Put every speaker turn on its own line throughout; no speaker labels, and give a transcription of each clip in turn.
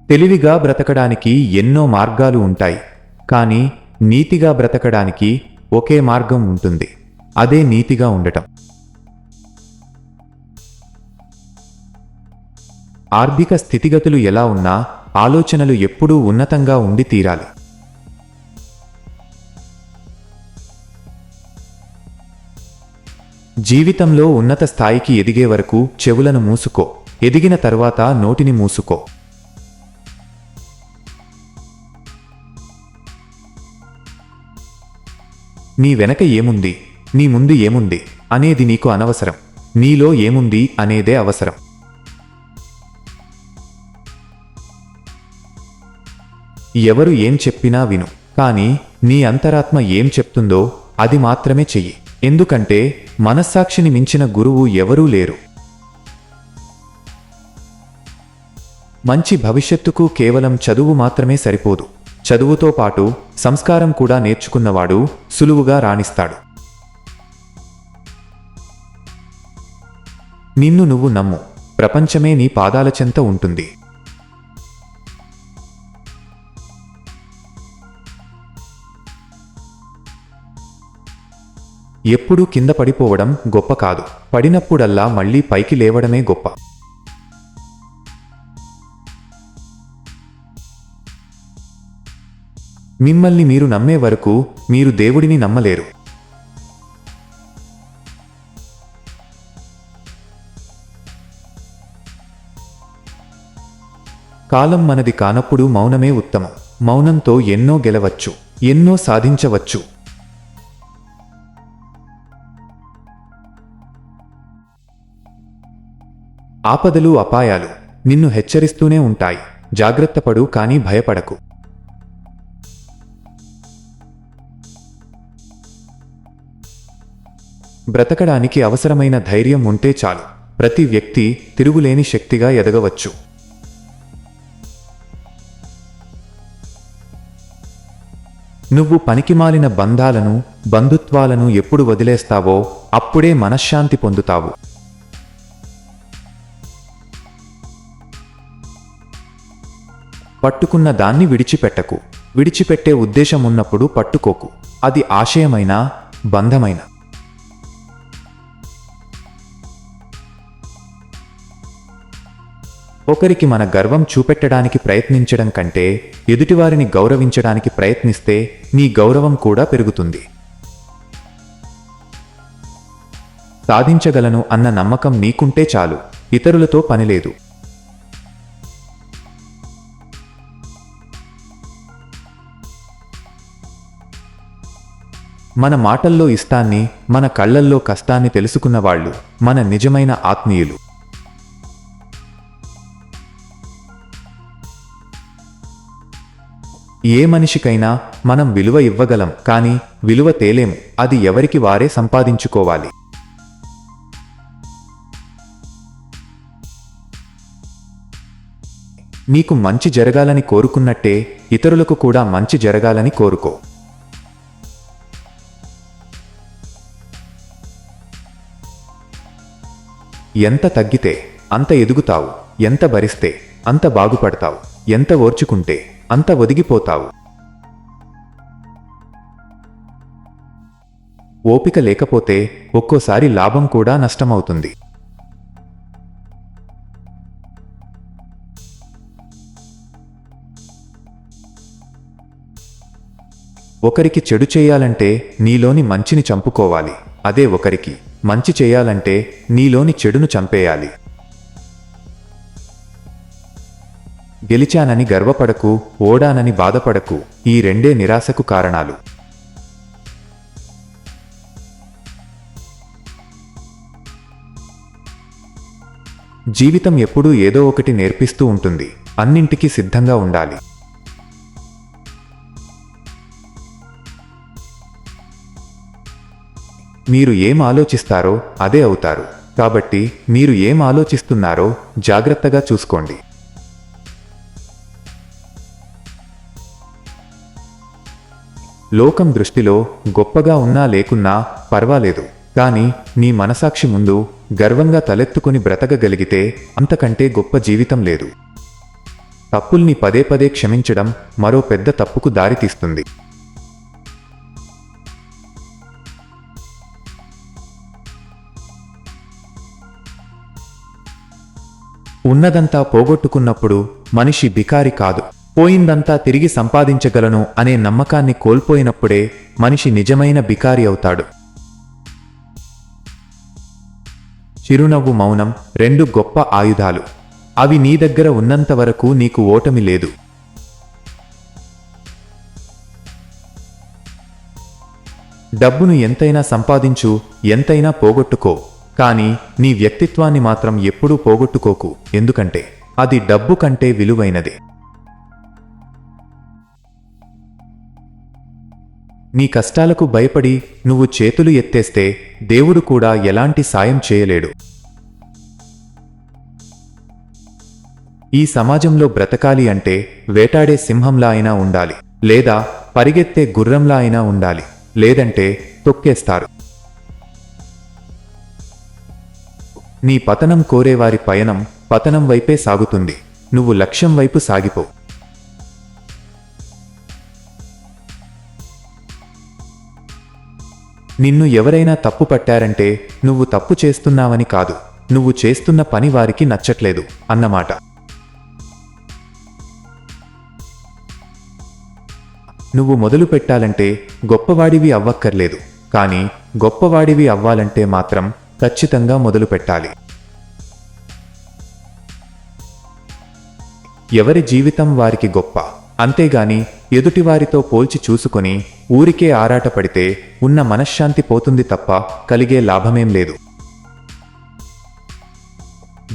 తెలివిగా బ్రతకడానికి ఎన్నో మార్గాలు ఉంటాయి, కానీ నీతిగా బ్రతకడానికి ఒకే మార్గం ఉంటుంది. అదే నీతిగా ఉండటం. ఆర్థిక స్థితిగతులు ఎలా ఉన్నా ఆలోచనలు ఎప్పుడూ ఉన్నతంగా ఉండి తీరాలి. జీవితంలో ఉన్నత స్థాయికి ఎదిగే వరకు చెవులను మూసుకో, ఎదిగిన తరువాత నోటిని మూసుకో. నీ వెనక ఏముంది, నీ ముందు ఏముంది అనేది నీకు అనవసరం. నీలో ఏముంది అనేదే అవసరం. ఎవరు ఏం చెప్పినా విను, కానీ నీ అంతరాత్మ ఏం చెప్తుందో అది మాత్రమే చెయ్యి. ఎందుకంటే మనస్సాక్షిని మించిన గురువు ఎవరూ లేరు. మంచి భవిష్యత్తుకు కేవలం చదువు మాత్రమే సరిపోదు. చదువుతో పాటు సంస్కారం కూడా నేర్చుకున్నవాడు సులువుగా రాణిస్తాడు. నిన్ను నువ్వు నమ్ము, ప్రపంచమే నీ పాదాల చెంత ఉంటుంది. ఎప్పుడూ కింద పడిపోవడం గొప్ప కాదు, పడినప్పుడల్లా మళ్లీ పైకి లేవడమే గొప్ప. మిమ్మల్ని మీరు నమ్మే వరకు మీరు దేవుడిని నమ్మలేరు. కాలం మనది కానప్పుడు మౌనమే ఉత్తమం. మౌనంతో ఎన్నో గెలవచ్చు, ఎన్నో సాధించవచ్చు. ఆపదలు, అపాయాలు నిన్ను హెచ్చరిస్తూనే ఉంటాయి. జాగ్రత్తపడు, కానీ భయపడకు. బ్రతకడానికి అవసరమైన ధైర్యం ఉంటే చాలు. ప్రతి వ్యక్తి తిరుగులేని శక్తిగా ఎదగవచ్చు. నువ్వు పనికిమాలిన బంధాలను, బంధుత్వాలను ఎప్పుడు వదిలేస్తావో అప్పుడే మనశ్శాంతి పొందుతావు. పట్టుకున్న దాన్ని విడిచిపెట్టకు. విడిచిపెట్టే ఉద్దేశం ఉన్నప్పుడు పట్టుకోకు. అది ఆశయమైనా, బంధమైనా. ఒకరికి మన గర్వం చూపెట్టడానికి ప్రయత్నించడం కంటే ఎదుటివారిని గౌరవించడానికి ప్రయత్నిస్తే నీ గౌరవం కూడా పెరుగుతుంది. సాధించగలను అన్న నమ్మకం నీకుంటే చాలు, ఇతరులతో పనిలేదు. మన మాటల్లో ఇష్టాన్ని, మన కళ్లల్లో కష్టాన్ని తెలుసుకున్నవాళ్లు మన నిజమైన ఆత్మీయులు. ఏ మనిషికైనా మనం విలువ ఇవ్వగలం, కానీ విలువ తేలేము. అది ఎవరికి వారే సంపాదించుకోవాలి. నీకు మంచి జరగాలని కోరుకున్నట్టే ఇతరులకు కూడా మంచి జరగాలని కోరుకో. ఎంత తగ్గితే అంత ఎదుగుతావు, ఎంత భరిస్తే అంత బాగుపడతావు, ఎంత ఓర్చుకుంటే అంత ఒదిగిపోతావు. ఓపిక లేకపోతే ఒక్కోసారి లాభం కూడా నష్టమవుతుంది. ఒకరికి చెడు చేయాలంటే నీలోని మంచిని చంపుకోవాలి. అదే ఒకరికి మంచి చేయాలంటే నీలోని చెడును చంపేయాలి. గెలిచానని గర్వపడకు, ఓడానని బాధపడకు. ఈ రెండే నిరాశకు కారణాలు. జీవితం ఎప్పుడూ ఏదో ఒకటి నేర్పిస్తూ ఉంటుంది. అన్నింటికీ సిద్ధంగా ఉండాలి. మీరు ఏం ఆలోచిస్తారో అదే అవుతారు. కాబట్టి మీరు ఏం ఆలోచిస్తున్నారో జాగ్రత్తగా చూసుకోండి. లోకం దృష్టిలో గొప్పగా ఉన్నా లేకున్నా పర్వాలేదు, కానీ నీ మనసాక్షి ముందు గర్వంగా తలెత్తుకుని బ్రతకగలిగితే అంతకంటే గొప్ప జీవితం లేదు. తప్పుల్ని పదే పదే క్షమించడం మరో పెద్ద తప్పుకు దారితీస్తుంది. ఉన్నదంతా పోగొట్టుకున్నప్పుడు మనిషి బికారి కాదు. పోయిందంతా తిరిగి సంపాదించగలను అనే నమ్మకాన్ని కోల్పోయినప్పుడే మనిషి నిజమైన బికారి అవుతాడు. చిరునవ్వు, మౌనం రెండు గొప్ప ఆయుధాలు. అవి నీ దగ్గర ఉన్నంతవరకు నీకు ఓటమి లేదు. డబ్బును ఎంతైనా సంపాదించు, ఎంతైనా పోగొట్టుకో, కానీ నీ వ్యక్తిత్వాన్ని మాత్రం ఎప్పుడూ పోగొట్టుకోకు. ఎందుకంటే అది డబ్బు కంటే విలువైనది. నీ కష్టాలకు భయపడి నువ్వు చేతులు ఎత్తేస్తే దేవుడు కూడా ఎలాంటి సాయం చేయలేడు. ఈ సమాజంలో బ్రతకాలి అంటే వేటాడే సింహంలా అయినా ఉండాలి, లేదా పరిగెత్తే గుర్రంలా అయినా ఉండాలి, లేదంటే తొక్కేస్తారు. నీ పతనం కోరేవారి పయనం పతనం వైపే సాగుతుంది. నువ్వు లక్ష్యం వైపు సాగిపో. నిన్ను ఎవరైనా తప్పు పట్టారంటే నువ్వు తప్పు చేస్తున్నావని కాదు, నువ్వు చేస్తున్న పని వారికి నచ్చట్లేదు అన్నమాట. నువ్వు మొదలు పెట్టాలంటే గొప్పవాడివి అవ్వక్కర్లేదు, కానీ గొప్పవాడివి అవ్వాలంటే మాత్రం ఖచ్చితంగా మొదలు పెట్టాలి. ఎవరి జీవితం వారికి గొప్ప, అంతేగాని ఎదుటివారితో పోల్చి చూసుకొని ఊరికే ఆరాటపడితే ఉన్న మనశ్శాంతి పోతుంది తప్ప కలిగే లాభమేం లేదు.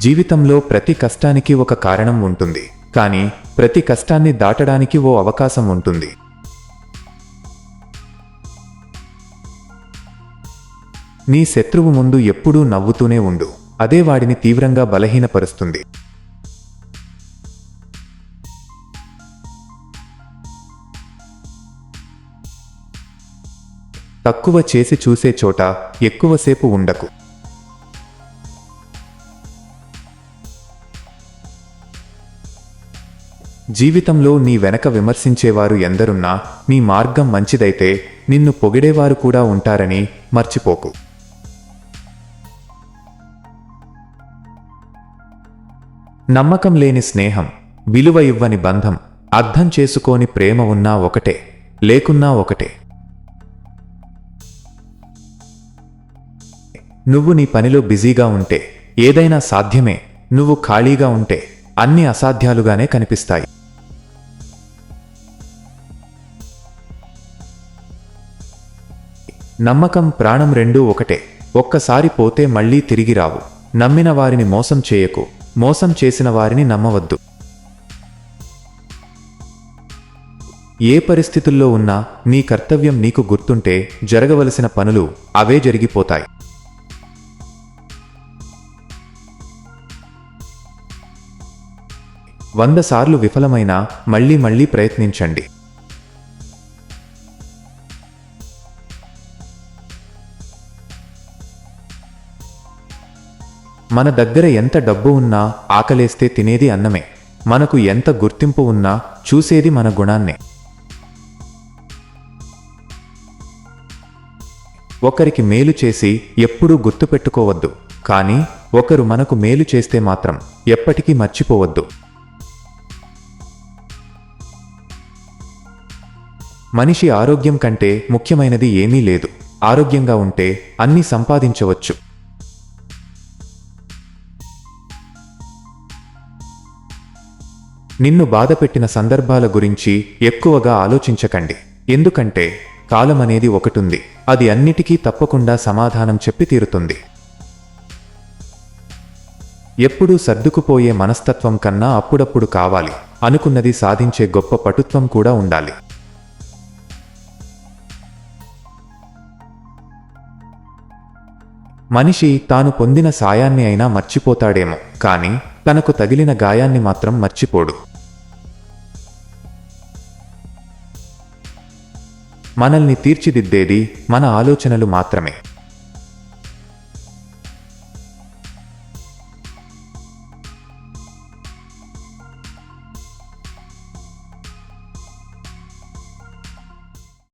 జీవితంలో ప్రతి కష్టానికి ఒక కారణం ఉంటుంది, కానీ ప్రతి కష్టాన్ని దాటడానికి ఓ అవకాశం ఉంటుంది. నీ శత్రువు ముందు ఎప్పుడూ నవ్వుతూనే ఉండు, అదే వాడిని తీవ్రంగా బలహీనపరుస్తుంది. తక్కువ చేసి చూసే చోట ఎక్కువసేపు ఉండకు. జీవితంలో నీ వెనక విమర్శించేవారు ఎందరున్నా నీ మార్గం మంచిదైతే నిన్ను పొగిడేవారు కూడా ఉంటారని మర్చిపోకు. నమ్మకం లేని స్నేహం, విలువ ఇవ్వని బంధం, అర్థం చేసుకోని ప్రేమ ఉన్నా ఒకటే, లేకున్నా ఒకటే. నువ్వు నీ పనిలో బిజీగా ఉంటే ఏదైనా సాధ్యమే, నువ్వు ఖాళీగా ఉంటే అన్ని అసాధ్యాలుగానే కనిపిస్తాయి. నమ్మకం, ప్రాణం రెండూ ఒకటే. ఒక్కసారి పోతే మళ్లీ తిరిగి రావు. నమ్మిన వారిని మోసం చేయకు, మోసం చేసిన వారిని నమ్మవద్దు. ఏ పరిస్థితుల్లో ఉన్నా నీ కర్తవ్యం నీకు గుర్తుంటే జరగవలసిన పనులు అవే జరిగిపోతాయి. వంద సార్లు విఫలమైనా మళ్లీ మళ్లీ ప్రయత్నించండి. మన దగ్గర ఎంత డబ్బు ఉన్నా ఆకలేస్తే తినేది అన్నమే. మనకు ఎంత గుర్తింపు ఉన్నా చూసేది మన గుణాన్నే. ఒకరికి మేలు చేసి ఎప్పుడూ గుర్తుపెట్టుకోవద్దు, కానీ ఒకరు మనకు మేలు చేస్తే మాత్రం ఎప్పటికీ మర్చిపోవద్దు. మనిషి ఆరోగ్యం కంటే ముఖ్యమైనది ఏమీ లేదు. ఆరోగ్యంగా ఉంటే అన్నీ సంపాదించవచ్చు. నిన్ను బాధపెట్టిన సందర్భాల గురించి ఎక్కువగా ఆలోచించకండి. ఎందుకంటే కాలమనేది ఒకటుంది, అది అన్నిటికీ తప్పకుండా సమాధానం చెప్పి తీరుతుంది. ఎప్పుడూ సర్దుకుపోయే మనస్తత్వం కన్నా అప్పుడప్పుడు కావాలి అనుకున్నది సాధించే గొప్ప పటుత్వం కూడా ఉండాలి. మనిషి తాను పొందిన సాయాన్ని అయినా మర్చిపోతాడేమో, కానీ తనకు తగిలిన గాయాన్ని మాత్రం మర్చిపోడు. మనల్ని తీర్చిదిద్దేది మన ఆలోచనలు మాత్రమే.